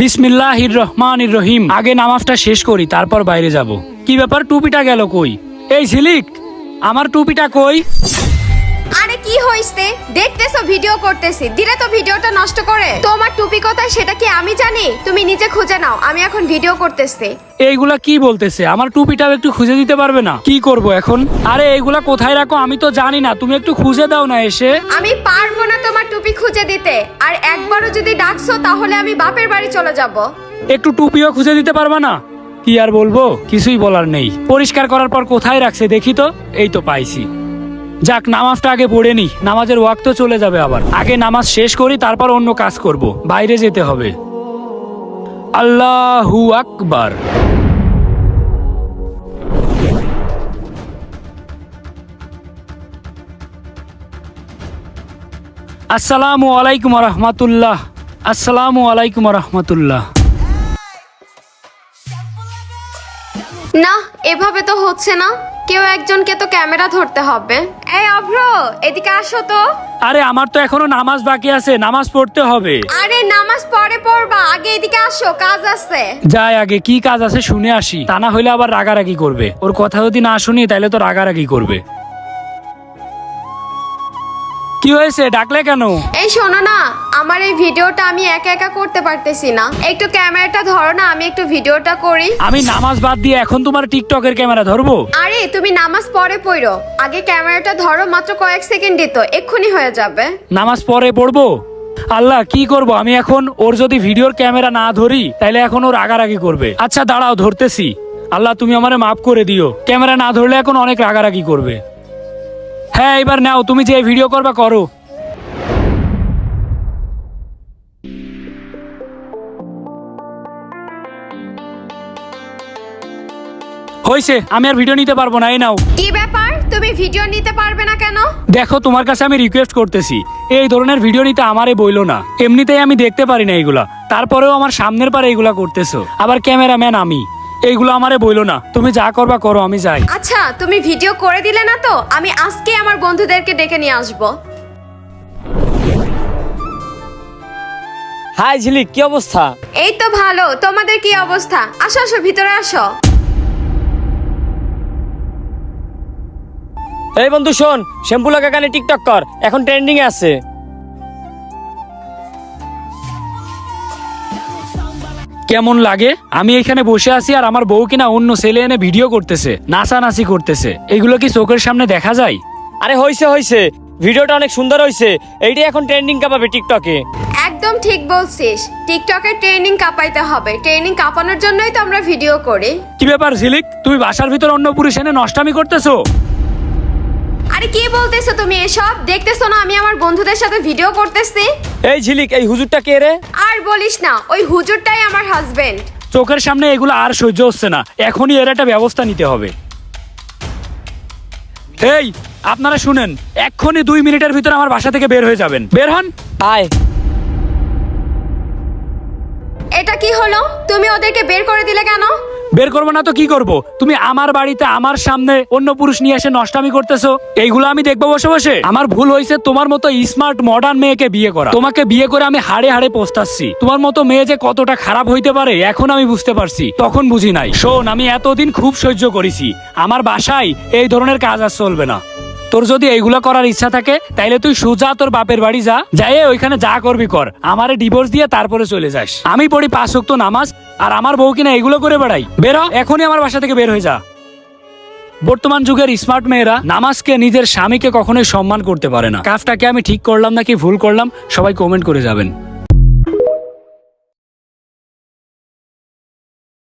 বিসমিল্লাহির রহমানির রহিম। আগে নামাজটা শেষ করি, তারপর বাইরে যাব। কি ব্যাপার, টুপিটা গেল কই? এই ঝিলিক, আমার টুপিটা কই? আরে কি হইছে? দেখতেছো ভিডিও করতেছি, দিলে তো ভিডিওটা নষ্ট করে। তোমার টুপি কোথায় সেটা কি আমি জানি? তুমি নিজে খুঁজে নাও, আমি এখন ভিডিও করতেছি। এইগুলা কি বলতেছে? আমার টুপিটাও একটু খুঁজে দিতে পারবে না? কি করব এখন? আরে এইগুলা কোথায় রাখো আমি তো জানি না, তুমি একটু খুঁজে দাও না এসে। আমি পারবো না তোমার টুপি খুঁজে দিতে, আর একবারও যদি ডাকছো তাহলে আমি বাপের বাড়ি চলে যাব। একটু টুপিও খুঁজে দিতে পারবা না? কি আর বলবো, কিছুই বলার নেই। পরিষ্কার করার পর কোথায় রাখছে দেখি তো। এই তো পাইছি। যাক, নামাজটা আগে পড়ে নি, নামাজের ওয়াক্ত চলে যাবে আবার। আগে নামাজ শেষ করি, তারপর অন্য কাজ করব। বাইরে যেতে হবে। আল্লাহু আকবার। আসসালামু আলাইকুম রহমতুল্লাহ। আসসালামু আলাইকুম রহমতুল্লাহ। না, এভাবে তো হচ্ছে না। কেউ একজনকে তো ক্যামেরা ধরতে হবে। এই অভ্র, এদিকে আসো তো। আরে আমার তো এখনো নামাজ বাকি আছে, নামাজ পড়তে হবে। আরে নামাজ পরে পড়বা, আগে এদিকে আসো, কাজ আছে। যাই আগে কি কাজ আছে শুনে আসি, তা না হইলে আবার রাগারাগি করবে। ওর কথা যদি না শুনি তাহলে তো রাগারাগি করবে। কি হয়েছে, ডাকলে কেন? এই শোনো না, আমার এই ভিডিওটা আমি একা একা করতে পারতেছি না, একটু ক্যামেরাটা ধরো না, আমি একটু ভিডিওটা করি। আমি নামাজ বাদ দিয়ে এখন তোমার টিকটকের ক্যামেরা ধরবো? আরে তুমি নামাজ পরে পড়ো, আগে ক্যামেরাটা ধরো, মাত্র কয়েক সেকেন্ডই তো, এক্ষুনি হয়ে যাবে। নামাজ পরে পড়বো? আল্লাহ, কি করব আমি এখন? ওর যদি ভিডিওর ক্যামেরা না ধরি তাহলে এখন ও রাগারাগি করবে। আচ্ছা দাঁড়াও, ধরতেছি। আল্লাহ তুমি আমারে মাফ করে দিও, ক্যামেরা না ধরলে এখন অনেক রাগারাগি করবে। হ্যাঁ, এবার নাও, তুমি যে ভিডিও করবা করো। হয়েছে, আমি আর ভিডিও নিতে পারবো না, এই নাও। কি ব্যাপার, তুমি ভিডিও নিতে পারবে না কেন? দেখো, তোমার কাছে আমি রিকোয়েস্ট করতেছি, এই ধরনের ভিডিও নিতে আমারে বইলো না। এমনিতেই আমি দেখতে পারি না এইগুলা, তারপরেও আমার সামনের পারে এইগুলা করতেছো। আবার ক্যামেরাম্যান আমি, এইগুলো আমারে বইলো না। তুমি যা করবা করো, আমি যাই। আচ্ছা, তুমি ভিডিও করে দিলে না তো, আমি আজকে আমার বন্ধুদেরকে ডেকে নিয়ে আসবো। হাই ঝিলিক, কি অবস্থা? এই তো ভালো, তোমাদের কি অবস্থা? আসো আসো, ভিতরে আসো। এই বন্ধু শোন, শ্যাম্পু লাগা গানে টিকটক কর, এখন ট্রেন্ডিং এ আছে। কেমন লাগে? আমি এখানে বসে আছি আর আমার বউ কিনা অন্য ছেলে এনে ভিডিও করতেছে, নাচানাচি করতেছে। এগুলো কি চোখের সামনে দেখা যায়? আরে হইছে হইছে, ভিডিওটা অনেক সুন্দর হইছে, এইটাই এখন ট্রেন্ডিং কাঁপাবে টিকটকে। একদম ঠিক বলছিস, টিকটকে ট্রেনিং কাঁপাইতে হবে, ট্রেনিং কাঁপানোর জন্যই তো আমরা ভিডিও করি। কি ব্যাপার ঝিলিক, তুমি বাসার ভিতর অন্য পুরুষ এনে নষ্টামি করতেছো? আরে কি বলতেছো তুমি এসব? দেখতেছো না আমি আমার বন্ধুদের সাথে ভিডিও করতেছি? এই ঝিলিক, এই হুজুরটা কে রে? আর বলিস না, ওই হুজুরটাই আমার হাজবেন্ড। চোখের সামনে এগুলো আর সহ্য হচ্ছে না, এখনই এর একটা ব্যবস্থা নিতে হবে। এই আপনারা শুনেন, এক্ষুনি 2 মিনিটের ভিতর আমার বাসা থেকে বের হয়ে যাবেন। বের হন। আয়। এটা কি হলো? তুমি ওদেরকে বের করে দিলে কেন? বের করবো না তো কি করব? তুমি আমার বাড়িতে আমার সামনে অন্য পুরুষ নিয়ে এসে নষ্টামি করতেছো, এইগুলো আমি দেখবো বসে বসে? আমার ভুল হয়েছে তোমার মতো স্মার্ট মডার্ন মেয়েকে বিয়ে করা। তোমাকে বিয়ে করে আমি হাড়ে হাড়ে পস্তাচ্ছি। তোমার মতো মেয়ে যে কতটা খারাপ হইতে পারে এখন আমি বুঝতে পারছি, তখন বুঝি নাই। শোন, আমি এতদিন খুব সহ্য করেছি, আমার বাসায় এই ধরনের কাজ আর চলবে না। তোর যদি এইগুলা করার ইচ্ছা থাকে তাইলে তুই সোজা তোর বাপের বাড়ি যা, যাই ওইখানে যা করবি কর, আমারে ডিভোর্স দিয়ে তারপরে চলে যাস। আমি পড়ি 5 ওয়াক্ত নামাজ, আর আমার বউ কিনা এগুলো করে বেড়াই। বের হ, এখনই আমার বাসা থেকে বের হয়ে যা। বর্তমান যুগের স্মার্ট মেয়েরা নামাজকে নিজের স্বামীকে কখনোই সম্মান করতে পারে না। কাজটাকে আমি ঠিক করলাম নাকি ভুল করলাম, সবাই কমেন্ট করে যাবেন।